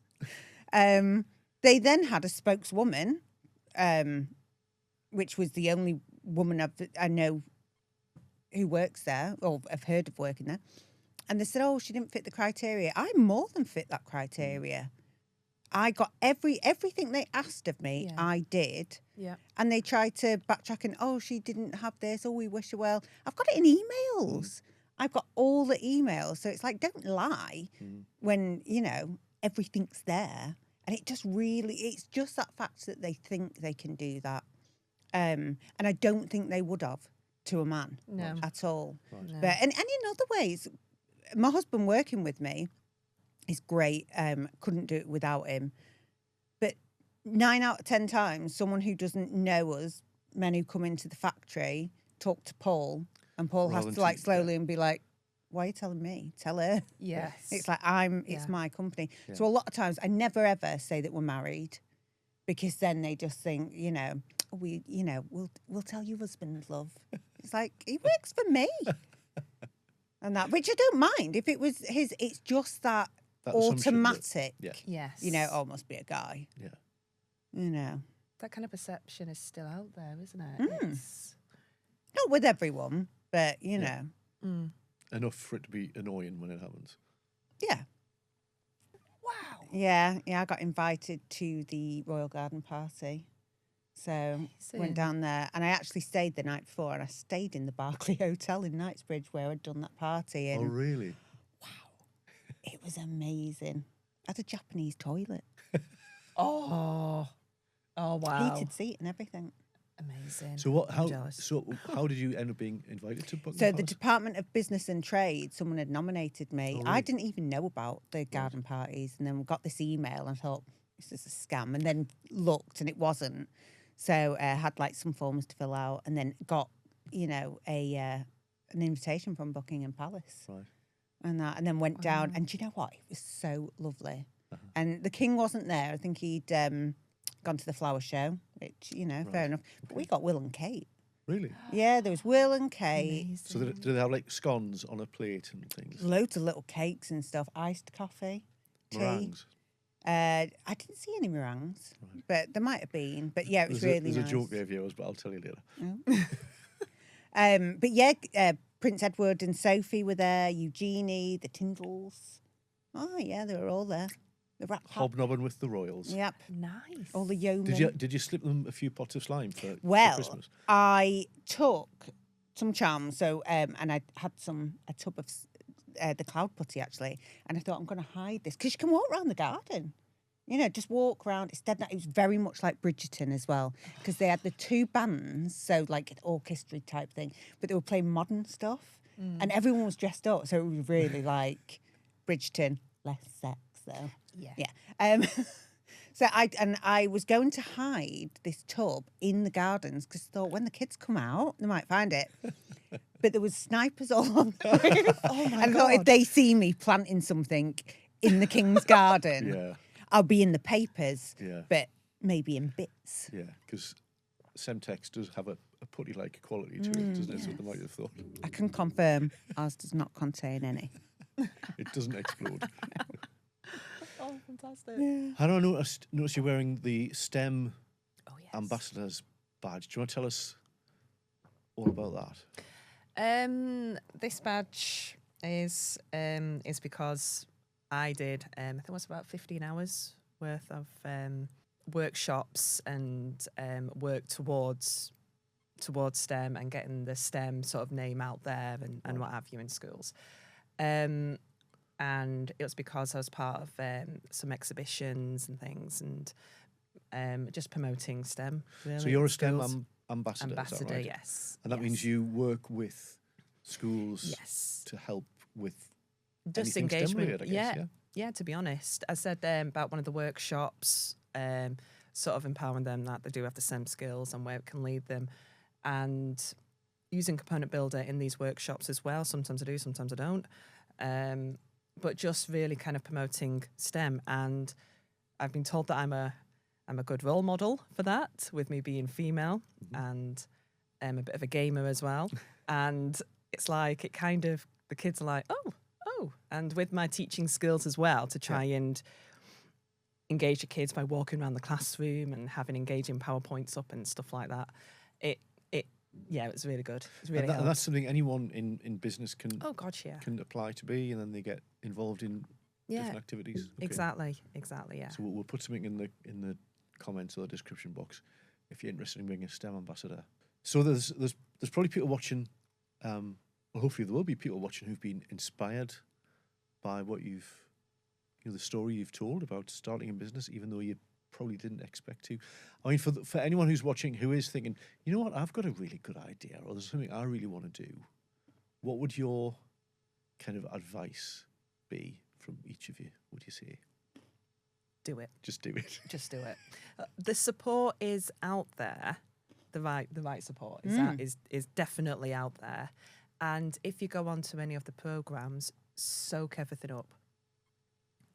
they then had a spokeswoman, which was the only woman I know who works there or have heard of working there. And they said, oh, she didn't fit the criteria. I more than fit that criteria. I got everything they asked of me, I did. Yeah. And they tried to backtrack and, oh, she didn't have this. Oh, we wish her well. I've got it in emails. I've got all the emails. So it's like, don't lie when, everything's there. And it just really, it's just that fact that they think they can do that. And I don't think they would have to a man at all. Right. No. But and in other ways, my husband working with me is great. Couldn't do it without him. But 9 out of 10 times, someone who doesn't know us, men who come into the factory, talk to Paul, and Paul Rather has than to slowly and be like, why are you telling me? Tell her. Yes. It's like it's my company. Yeah. So a lot of times I never ever say that we're married because then they just think, we'll tell your husband, love. It's like, he works for me. And that, which I don't mind. If it was his, it's just that assumption automatic, Yes. oh, must be a guy. Yeah. That kind of perception is still out there, isn't it? It's... Not with everyone, but, know. Enough for it to be annoying when it happens. Yeah. Wow. Yeah, I got invited to the Royal Garden party. So went down there and I actually stayed the night before and I stayed in the Berkeley Hotel in Knightsbridge where I'd done that party. And Oh, really? wow, it was amazing. I had a Japanese toilet. Oh, wow. Heated seat and everything. Amazing. So I'm jealous. how did you end up being invited to Buckingham So the Palace? Department of Business and Trade, someone had nominated me. Oh, I really? didn't even know about the garden parties and then we got this email and I thought, this is a scam. And then looked and it wasn't. So I had like some forms to fill out and then got, an invitation from Buckingham Palace. Right. And then went down. And do you know what? It was so lovely. And the king wasn't there. I think he'd gone to the flower show, which, fair enough. But we got Will and Kate. Really? Yeah, there was Will and Kate. Amazing. So do they have like scones on a plate and things? Loads of little cakes and stuff. Iced coffee, tea. Meringues? I didn't see any meringues, but there might have been. But yeah, it was There's really a nice. joke there, viewers, but I'll tell you later. But yeah, Prince Edward and Sophie were there, Eugenie, the Tyndalls. Oh yeah, they were all there. The Rat Pack. Hobnobbing with the royals. Yep, Nice. all the yeomen. Did you slip them a few pots of slime for Well, Christmas? I took some charms, and I had a tub of the cloud putty actually, and I thought I'm going to hide this because you can walk around the garden. Just walk around. It's dead. It was very much like Bridgerton as well because they had the two bands, so like an orchestra type thing, but they were playing modern stuff, and everyone was dressed up, so it was really like Bridgerton, less sex though. Yeah. So I was going to hide this tub in the gardens because I thought when the kids come out, they might find it. But there was snipers all on the roof. Oh my I thought if God. they see me planting something in the king's garden, Yeah, I'll be in the papers, yeah, but maybe in bits. yeah. Because Semtex does have a putty-like quality to it, doesn't it? So they might have thought I can confirm ours does not contain any. it doesn't explode. Oh, fantastic. I don't notice you're wearing the STEM Oh, yes. ambassador's badge. Do you want to tell us all about that? This badge is because I did I think it was about 15 hours worth of workshops and work towards STEM and getting the STEM sort of name out there and what have you in schools. And it was because I was part of some exhibitions and things and just promoting STEM. Really, So you're in a STEM schools. ambassador, is that Ambassador, right? yes. And that means you work with schools Yes. to help with Just anything STEM engagement. related, I guess, yeah. Yeah, to be honest, I said about one of the workshops, sort of empowering them that they do have the STEM skills and where it can lead them, and using Component Builder in these workshops as well. Sometimes I do, sometimes I don't. But just really kind of promoting STEM, and I've been told that I'm a good role model for that, with me being female and a bit of a gamer as well. And it's like it kind of, the kids are like, oh, and with my teaching skills as well, to try and engage the kids by walking around the classroom and having engaging PowerPoints up and stuff like that. It was really good. It's really and that's something anyone in business can can apply to be, and then they get involved in different activities. Okay. Exactly, yeah. So we'll put something in the comments or the description box if you're interested in being a STEM ambassador. So there's probably people watching. Well, hopefully there will be people watching who've been inspired by what the story you've told about starting a business, even though you probably didn't expect to. I mean, for anyone who's watching who is thinking, you know what, I've got a really good idea, or there's something I really want to do, what would your kind of advice be from each of you? Would you say? Do it. Just do it. Just do it. The support is out there. The right support is definitely out there. And if you go on to any of the programs, soak everything up.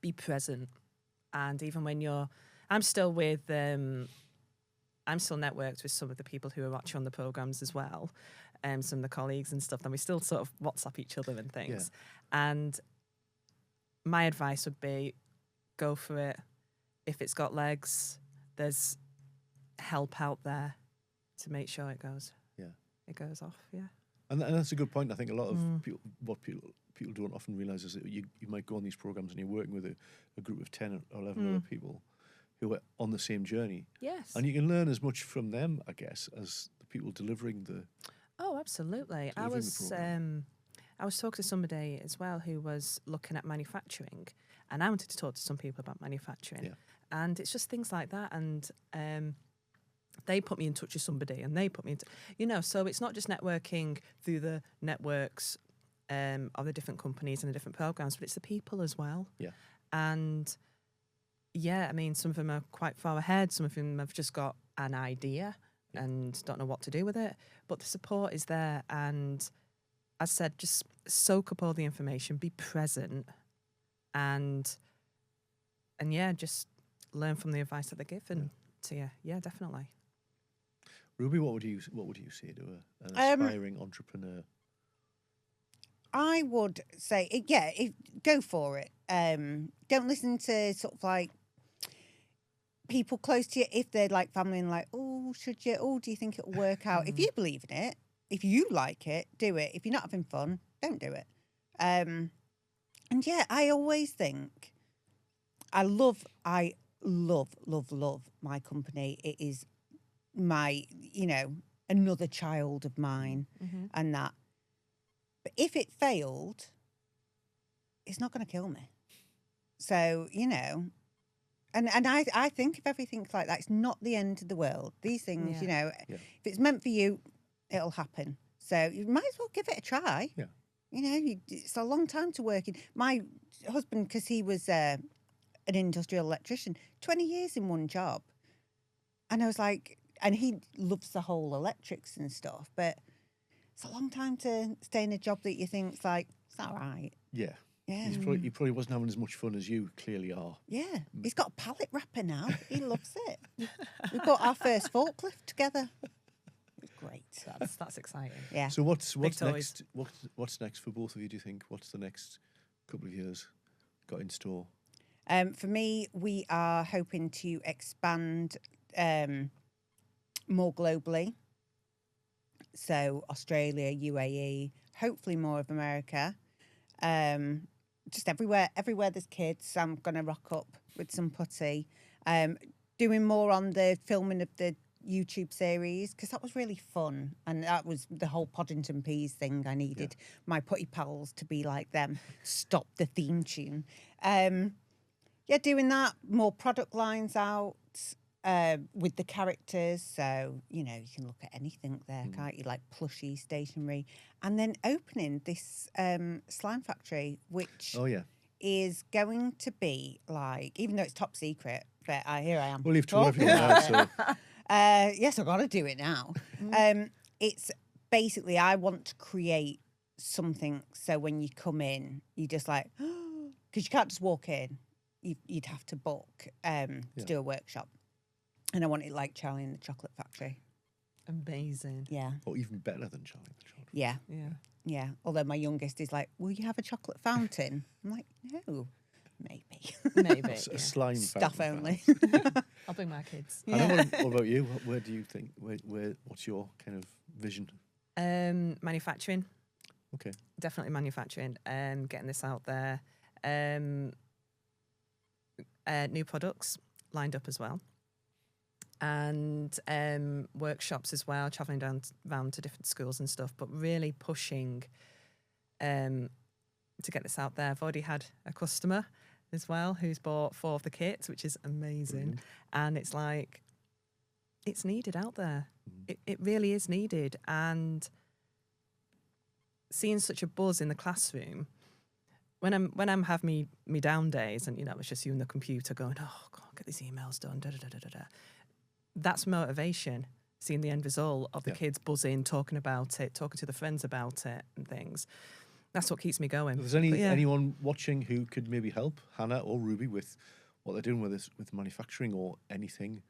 Be present. And even when I'm still networked with some of the people who are actually on the programs as well, some of the colleagues and stuff, and we still sort of WhatsApp each other and things. Yeah. And my advice would be, go for it. If it's got legs, there's help out there to make sure it goes off. Yeah. And that's a good point. I think a lot of people don't often realise is that you might go on these programs and you're working with a group of 10 or 11 other people who are on the same journey. Yes. And you can learn as much from them, I guess, as the people delivering the. Oh, absolutely. I was talking to somebody as well who was looking at manufacturing, and I wanted to talk to some people about manufacturing. Yeah. And it's just things like that. And they put me in touch with somebody, and they put me into, so it's not just networking through the networks of the different companies and the different programs, but it's the people as well. Yeah. And I mean, some of them are quite far ahead. Some of them have just got an idea and don't know what to do with it. But the support is there. And as I said, just soak up all the information, be present, and just learn from the advice that they're given to you. Yeah, definitely. Ruby, what would you say to an aspiring entrepreneur? I would say, go for it. Don't listen to sort of like people close to you if they're like family and like, oh, should you? Oh, do you think it'll work out? If you believe in it, if you like it, do it. If you're not having fun, don't do it. And I always think I love my company. It is my, another child of mine and that. But if it failed, it's not going to kill me. So, and I think if everything's like that, it's not the end of the world. These things, if it's meant for you, it'll happen. So you might as well give it a try. Yeah. It's a long time to work in. My husband, because he was an industrial electrician, 20 years in one job. And I was like, and he loves the whole electrics and stuff, but it's a long time to stay in a job that you think's like, it's all right. Yeah. Yeah. He probably wasn't having as much fun as you clearly are. Yeah. He's got a pallet wrapper now. He loves it. We bought our first forklift together. It was great. That's exciting. Yeah. So what's next? What's next for both of you, do you think? What's the next couple of years got in store? For me, we are hoping to expand more globally. So Australia, UAE, hopefully more of America. Just everywhere there's kids, I'm going to rock up with some putty. Doing more on the filming of the YouTube series, because that was really fun. And that was the whole Poddington Peas thing. I needed my putty pals to be like them. Stop the theme tune. Doing that, more product lines out with the characters. So, you can look at anything there, can't you? Like plushie, stationery. And then opening this slime factory, which is going to be like, even though it's top secret, but here I am. We'll leave to talking everyone about now. it. So Yes, I've got to do it now. It's basically, I want to create something so when you come in, you just like, because you can't just walk in. You'd have to book to do a workshop. And I want it like Charlie and the Chocolate Factory. Amazing. Yeah. or even better than Charlie and the Chocolate. Yeah. Yeah. Yeah. Although my youngest is like, will you have a chocolate fountain? I'm like, no, maybe. Maybe. A yeah. slime Stuff fountain, only. perhaps. I'll bring my kids. Hannah, what about you? Where do you think? What's your kind of vision? Manufacturing. Okay. Definitely manufacturing. Getting this out there. New products lined up as well. And workshops as well, travelling around to different schools and stuff, but really pushing to get this out there. I've already had a customer as well who's bought 4 of the kits, which is amazing. Brilliant. And it's like, it's needed out there. It really is needed. And seeing such a buzz in the classroom, when I'm having me down days and, it's just you and the computer going, oh, God, get these emails done, da-da-da-da-da. That's motivation, seeing the end result of the kids buzzing, talking about it, talking to the friends about it and things. That's what keeps me going. If there's anyone watching who could maybe help Hannah or Ruby with what they're doing with manufacturing or anything,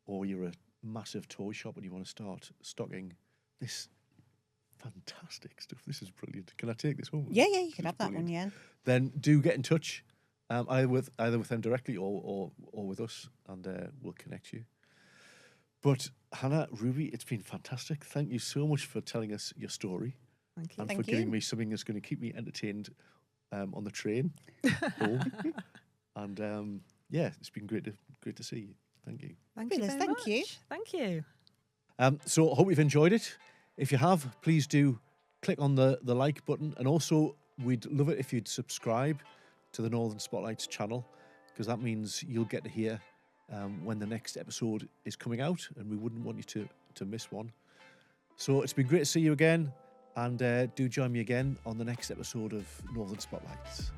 or you're a massive toy shop and you want to start stocking this fantastic stuff. This is brilliant. Can I take this home? Yeah, you This can is have that one, brilliant. yeah. Then do get in touch, either with them directly or with us, and we'll connect you. But Hannah, Ruby, it's been fantastic. Thank you so much for telling us your story. Thank you. And Thank for giving you. me something that's going to keep me entertained on the train home. And it's been great to see you. Thank you. Thank you Fabulous, very thank you. much. Thank you. So I hope you've enjoyed it. If you have, please do click on the like button, and also we'd love it if you'd subscribe to the Northern Spotlights channel, because that means you'll get to hear when the next episode is coming out, and we wouldn't want you to miss one. So it's been great to see you again, and do join me again on the next episode of Northern Spotlights.